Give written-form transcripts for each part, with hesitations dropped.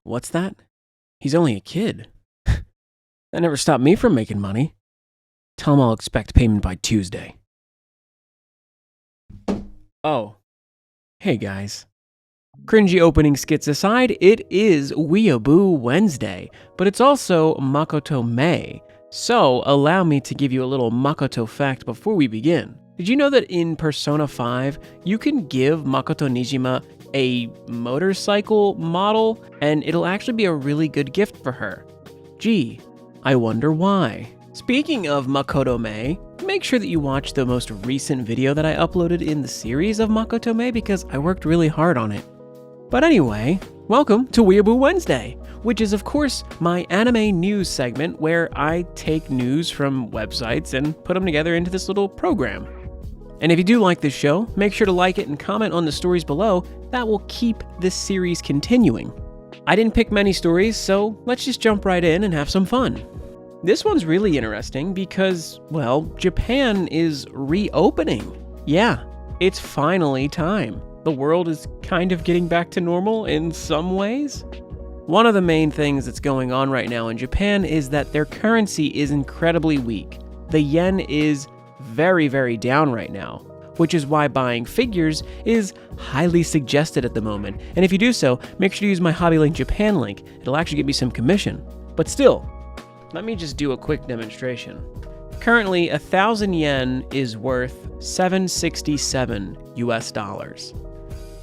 What's that? He's only a kid. That never stopped me from making money. Tell him I'll expect payment by Tuesday. Oh. Hey guys. Cringy opening skits aside, it is Weeaboo Wednesday, but it's also Makoto May. So, allow me to give you a little Makoto fact before we begin. Did you know that in Persona 5, you can give Makoto Nijima a motorcycle model, and it'll actually be a really good gift for her? Gee, I wonder why. Speaking of Makoto May, make sure that you watch the most recent video that I uploaded in the series of Makoto May because I worked really hard on it. But anyway, welcome to Weeaboo Wednesday, which is of course my anime news segment where I take news from websites and put them together into this little program. And if you do like this show, make sure to like it and comment on the stories below. That will keep this series continuing. I didn't pick many stories, so let's just jump right in and have some fun. This one's really interesting because, well, Japan is reopening. Yeah, it's finally time. The world is kind of getting back to normal in some ways. One of the main things that's going on right now in Japan is that their currency is incredibly weak. The yen is very, very down right now, which is why buying figures is highly suggested at the moment. And if you do so, make sure to use my HobbyLink Japan link. It'll actually get me some commission. But still, let me just do a quick demonstration. Currently, 1,000 yen is worth 767 US dollars.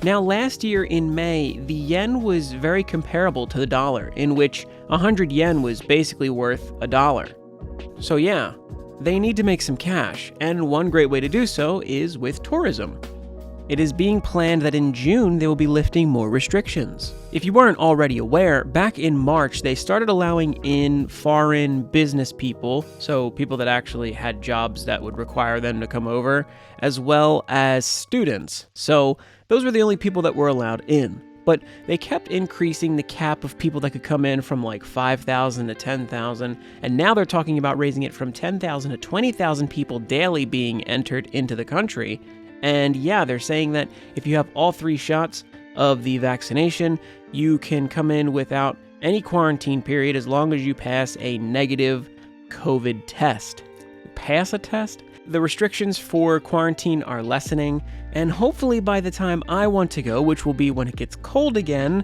Now, last year in May, the yen was very comparable to the dollar, in which 100 yen was basically worth $1. So yeah, they need to make some cash, and one great way to do so is with tourism. It is being planned that in June they will be lifting more restrictions. If you weren't already aware, back in March they started allowing in foreign business people, so people that actually had jobs that would require them to come over, as well as students. So those were the only people that were allowed in. But they kept increasing the cap of people that could come in from like 5,000 to 10,000, and now they're talking about raising it from 10,000 to 20,000 people daily being entered into the country. And yeah, they're saying that if you have all 3 shots of the vaccination, you can come in without any quarantine period as long as you pass a negative COVID test. Pass a test? The restrictions for quarantine are lessening, and hopefully by the time I want to go, which will be when it gets cold again,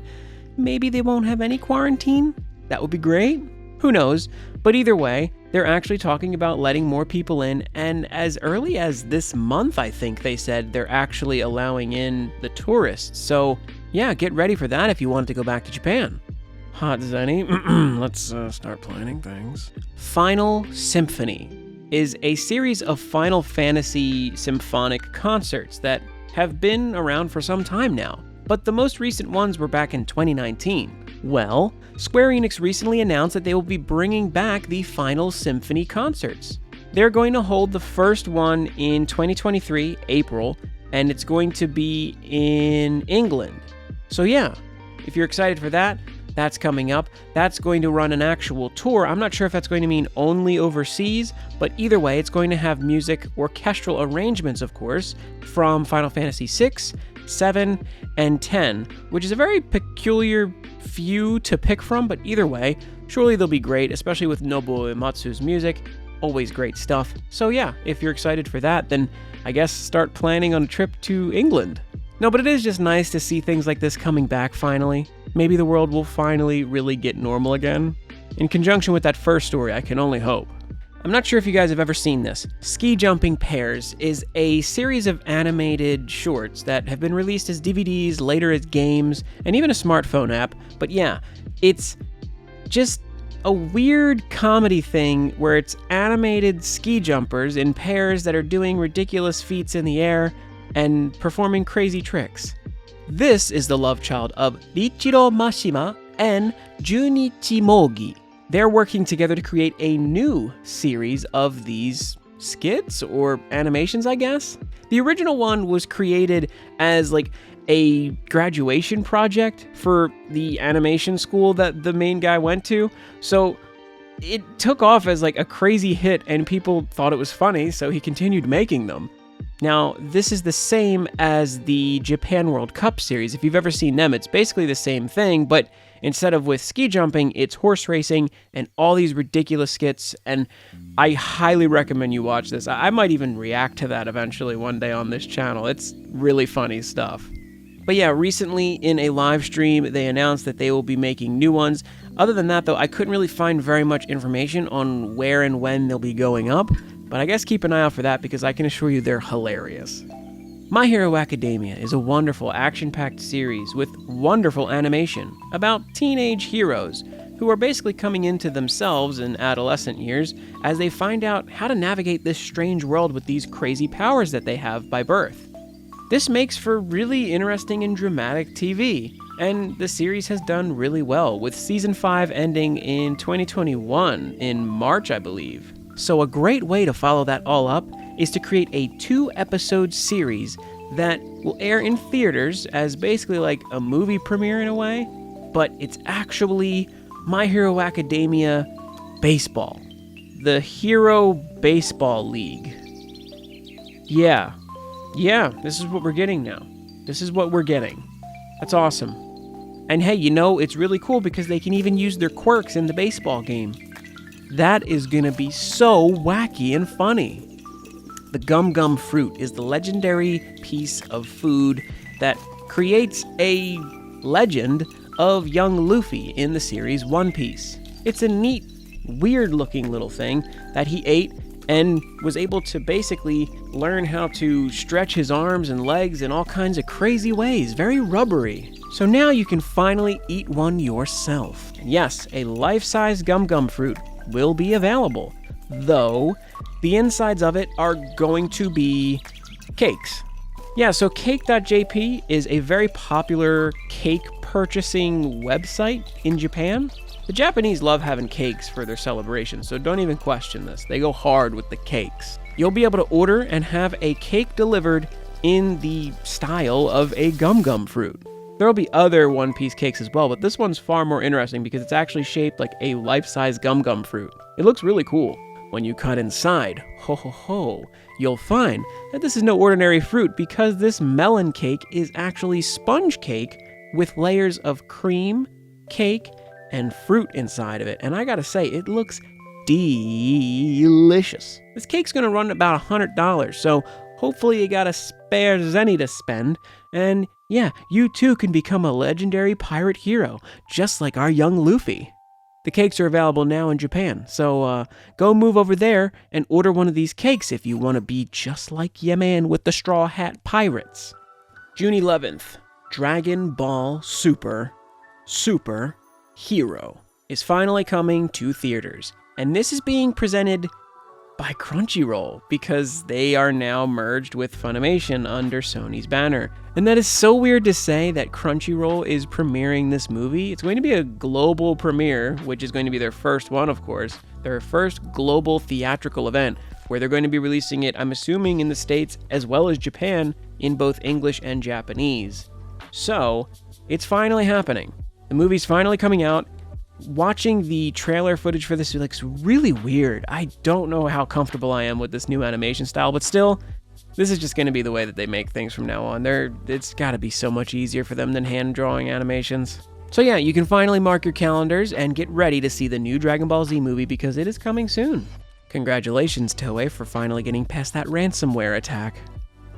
maybe they won't have any quarantine? That would be great. Who knows? But either way, they're actually talking about letting more people in, and as early as this month, I think they said they're actually allowing in the tourists. So yeah, get ready for that if you want to go back to Japan. Hot Zenny, let's start planning things. Final Symphony is a series of Final Fantasy symphonic concerts that have been around for some time now, but the most recent ones were back in 2019. Well, Square Enix recently announced that they will be bringing back the Final Symphony concerts. They're going to hold the first one in 2023, April, and it's going to be in England. So yeah, if you're excited for that, that's coming up. That's going to run an actual tour. I'm not sure if that's going to mean only overseas, but either way, it's going to have music, orchestral arrangements, of course, from Final Fantasy VI, 7, and 10, which is a very peculiar few to pick from, but either way, surely they'll be great, especially with Nobuo Uematsu's music. Always great stuff. So yeah, if you're excited for that, then I guess start planning on a trip to England. No, but it is just nice to see things like this coming back finally. Maybe the world will finally really get normal again. In conjunction with that first story, I can only hope. I'm not sure if you guys have ever seen this. Ski Jumping Pairs is a series of animated shorts that have been released as DVDs, later as games, and even a smartphone app. But yeah, it's just a weird comedy thing where it's animated ski jumpers in pairs that are doing ridiculous feats in the air and performing crazy tricks. This is the love child of Riichiro Mashima and Junichi Mogi. They're working together to create a new series of these skits or animations, I guess. The original one was created as like a graduation project for the animation school that the main guy went to. So it took off as like a crazy hit and people thought it was funny, so he continued making them. Now, this is the same as the Japan World Cup series. If you've ever seen them, it's basically the same thing, but Instead of with ski jumping, it's horse racing and all these ridiculous skits, and I highly recommend you watch this. I might even react to that eventually one day on this channel. It's really funny stuff. But yeah, recently in a live stream, they announced that they will be making new ones. Other than that, though, I couldn't really find very much information on where and when they'll be going up, but I guess keep an eye out for that because I can assure you they're hilarious. My Hero Academia is a wonderful action-packed series with wonderful animation about teenage heroes who are basically coming into themselves in adolescent years as they find out how to navigate this strange world with these crazy powers that they have by birth. This makes for really interesting and dramatic TV, and the series has done really well, with Season 5 ending in 2021, in March, I believe. So a great way to follow that all up is to create a 2-episode series that will air in theaters as basically like a movie premiere in a way, but it's actually My Hero Academia Baseball. The Hero Baseball League. Yeah, this is what we're getting now. This is what we're getting. That's awesome. And hey, it's really cool because they can even use their quirks in the baseball game. That is gonna be so wacky and funny. The Gum Gum Fruit is the legendary piece of food that creates a legend of young Luffy in the series One Piece. It's a neat, weird-looking little thing that he ate and was able to basically learn how to stretch his arms and legs in all kinds of crazy ways, very rubbery. So now you can finally eat one yourself. And yes, a life-size Gum Gum Fruit will be available, though the insides of it are going to be cakes. Yeah, so cake.jp is a very popular cake purchasing website in Japan. The Japanese love having cakes for their celebrations, so don't even question this. They go hard with the cakes. You'll be able to order and have a cake delivered in the style of a Gum Gum Fruit. There'll be other One Piece cakes as well, but this one's far more interesting because it's actually shaped like a life-size Gum Gum Fruit. It looks really cool. When you cut inside, you'll find that this is no ordinary fruit because this melon cake is actually sponge cake with layers of cream, cake, and fruit inside of it. And I gotta say, it looks delicious. This cake's gonna run about $100, so hopefully you got a spare zenny to spend. And yeah, you too can become a legendary pirate hero, just like our young Luffy. The cakes are available now in Japan, so go move over there and order one of these cakes if you want to be just like your man with the straw hat pirates. June 11th, Dragon Ball Super Hero is finally coming to theaters, and this is being presented by Crunchyroll because they are now merged with Funimation under Sony's banner. And that is so weird to say that Crunchyroll is premiering this movie. It's going to be a global premiere, which is going to be their first one, of course, their first global theatrical event where they're going to be releasing it, I'm assuming, in the States as well as Japan in both English and Japanese. So, it's finally happening. The movie's finally coming out. Watching the trailer footage for this looks really weird. I don't know how comfortable I am with this new animation style, but still, this is just going to be the way that they make things from now on. It's got to be so much easier for them than hand-drawing animations. So yeah, you can finally mark your calendars and get ready to see the new Dragon Ball Z movie because it is coming soon. Congratulations, Toei, for finally getting past that ransomware attack.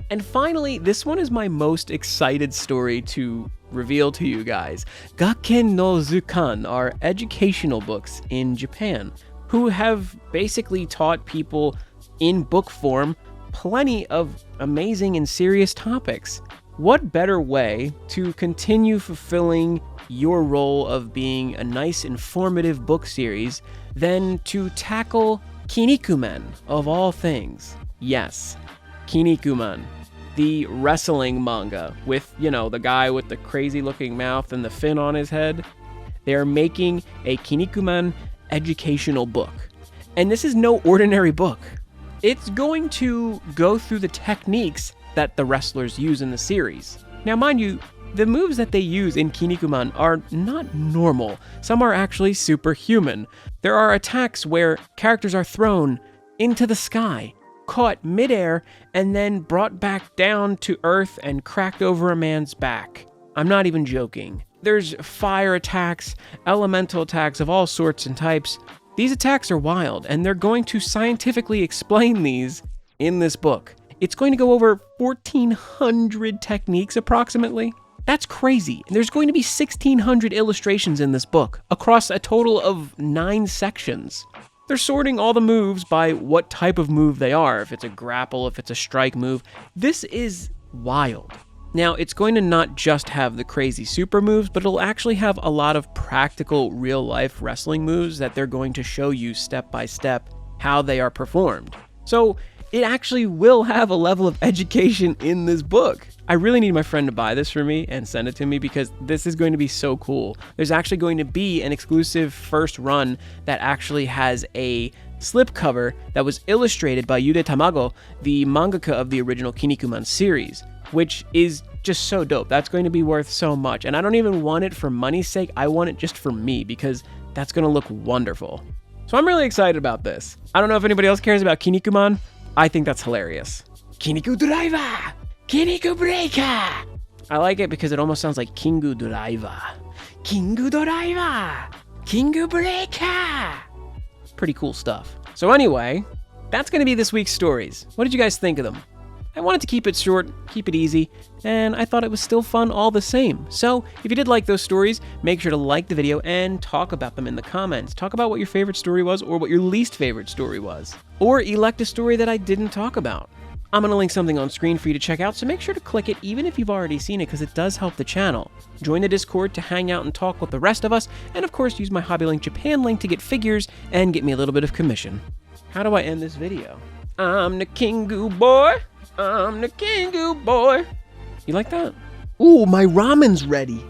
And finally, this one is my most excited story to reveal to you guys. Gakken no Zukan are educational books in Japan who have basically taught people in book form plenty of amazing and serious topics. What better way to continue fulfilling your role of being a nice, informative book series than to tackle Kinnikuman, of all things? Yes, Kinnikuman. The wrestling manga with, the guy with the crazy looking mouth and the fin on his head. They're making a Kinnikuman educational book. And this is no ordinary book. It's going to go through the techniques that the wrestlers use in the series. Now, mind you, the moves that they use in Kinnikuman are not normal. Some are actually superhuman. There are attacks where characters are thrown into the sky, caught midair, and then brought back down to earth and cracked over a man's back. I'm not even joking. There's fire attacks, elemental attacks of all sorts and types. These attacks are wild, and they're going to scientifically explain these in this book. It's going to go over 1,400 techniques approximately. That's crazy. There's going to be 1,600 illustrations in this book across a total of 9 sections. They're sorting all the moves by what type of move they are, if it's a grapple, if it's a strike move. This is wild. Now, it's going to not just have the crazy super moves, but it'll actually have a lot of practical real-life wrestling moves that they're going to show you step by step how they are performed. So it actually will have a level of education in this book. I really need my friend to buy this for me and send it to me because this is going to be so cool. There's actually going to be an exclusive first run that actually has a slipcover that was illustrated by Yude Tamago, the mangaka of the original Kinnikuman series, which is just so dope. That's going to be worth so much. And I don't even want it for money's sake. I want it just for me because that's going to look wonderful. So I'm really excited about this. I don't know if anybody else cares about Kinnikuman. I think that's hilarious. Kinniku Driver! Kinniku Breaker! I like it because it almost sounds like Kingu Driver. Kingu Driver! Kingu Breaker! Pretty cool stuff. So anyway, that's going to be this week's stories. What did you guys think of them? I wanted to keep it short, keep it easy, and I thought it was still fun all the same. So if you did like those stories, make sure to like the video and talk about them in the comments. Talk about what your favorite story was or what your least favorite story was. Or elect a story that I didn't talk about. I'm going to link something on screen for you to check out, so make sure to click it even if you've already seen it because it does help the channel. Join the Discord to hang out and talk with the rest of us, and of course use my Hobby Link Japan link to get figures and get me a little bit of commission. How do I end this video? I'm the Kingu boy. I'm the Kingu boy. You like that? Ooh, my ramen's ready.